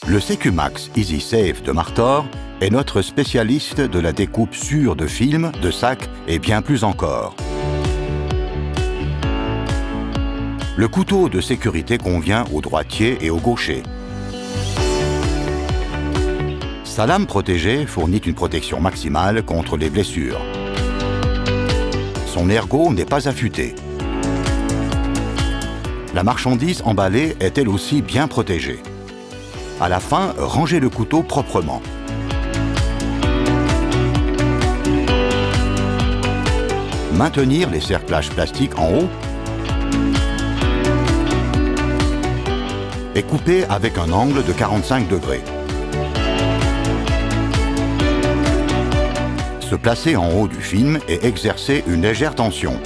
Le Secumax Easy Save de Martor est notre spécialiste de la découpe sûre de films, de sacs et bien plus encore. Le couteau de sécurité convient aux droitiers et aux gauchers. Sa lame protégée fournit une protection maximale contre les blessures. Son ergot n'est pas affûté. La marchandise emballée est elle aussi bien protégée. À la fin, rangez le couteau proprement. Maintenir les cerclages plastiques en haut et couper avec un angle de 45 degrés. Se placer en haut du film et exercer une légère tension.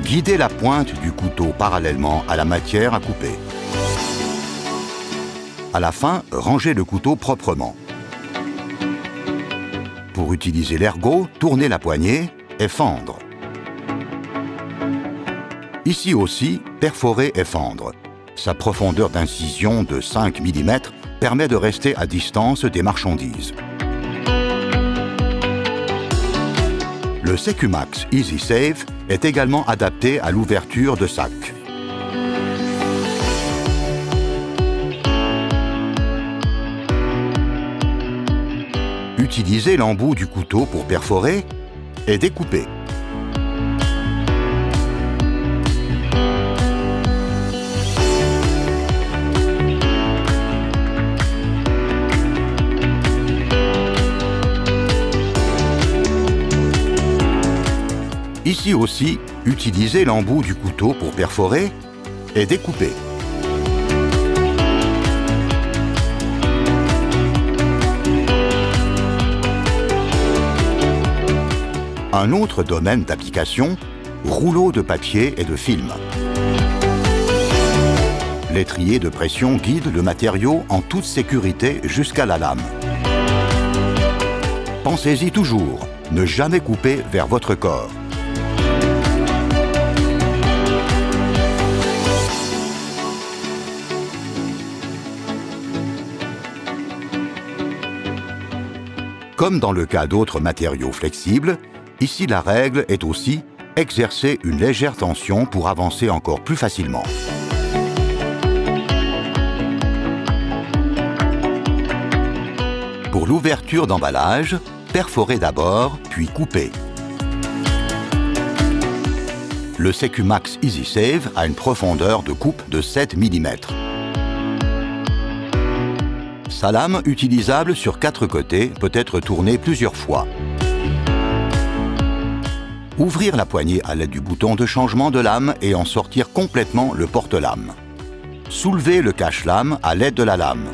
Guidez la pointe du couteau parallèlement à la matière à couper. À la fin, rangez le couteau proprement. Pour utiliser l'ergot, tournez la poignée et fendre. Ici aussi, perforer et fendre. Sa profondeur d'incision de 5 mm permet de rester à distance des marchandises. Le Secumax Easy Save est également adapté à l'ouverture de sacs. Utilisez l'embout du couteau pour perforer et découper. Ici aussi, utilisez l'embout du couteau pour perforer et découper. Un autre domaine d'application, rouleau de papier et de film. L'étrier de pression guide le matériau en toute sécurité jusqu'à la lame. Pensez-y toujours, ne jamais couper vers votre corps. Comme dans le cas d'autres matériaux flexibles, ici la règle est aussi exercer une légère tension pour avancer encore plus facilement. Pour l'ouverture d'emballage, perforez d'abord, puis coupez. Le Secumax Easy Save a une profondeur de coupe de 7 mm. Sa lame utilisable sur 4 côtés peut être tournée plusieurs fois. Ouvrir la poignée à l'aide du bouton de changement de lame et en sortir complètement le porte-lame. Soulevez le cache-lame à l'aide de la lame.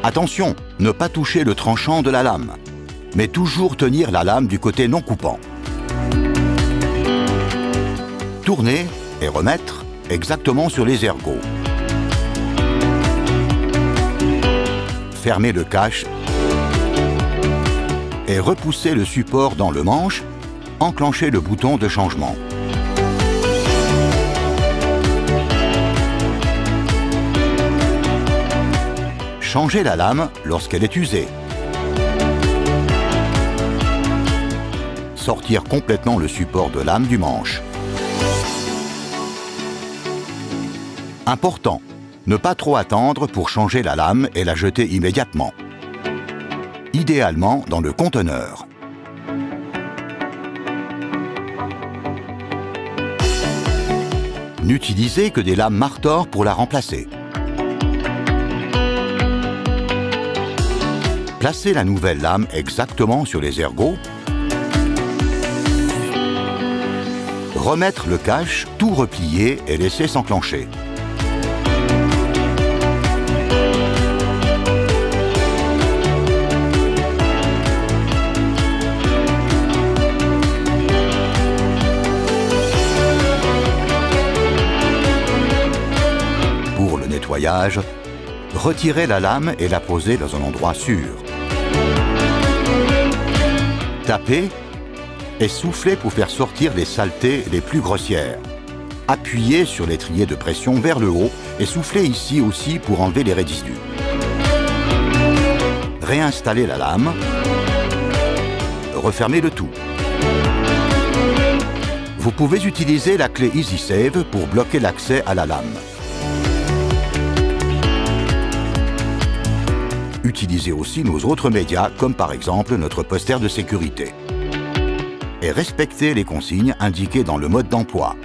Attention, ne pas toucher le tranchant de la lame, mais toujours tenir la lame du côté non coupant. Tourner et remettre exactement sur les ergots. Fermez le cache et repoussez le support dans le manche, enclenchez le bouton de changement. Changez la lame lorsqu'elle est usée. Sortir complètement le support de lame du manche. Important, ne pas trop attendre pour changer la lame et la jeter immédiatement. Idéalement dans le conteneur. N'utilisez que des lames Martor pour la remplacer. Placez la nouvelle lame exactement sur les ergots. Remettre le cache tout replié et laisser s'enclencher. Pour le nettoyage, retirez la lame et la posez dans un endroit sûr. Tapez et soufflez pour faire sortir les saletés les plus grossières. Appuyez sur l'étrier de pression vers le haut et soufflez ici aussi pour enlever les résidus. Réinstallez la lame. Refermez le tout. Vous pouvez utiliser la clé EasySave pour bloquer l'accès à la lame. Utilisez aussi nos autres médias, comme par exemple notre poster de sécurité. Et respectez les consignes indiquées dans le mode d'emploi.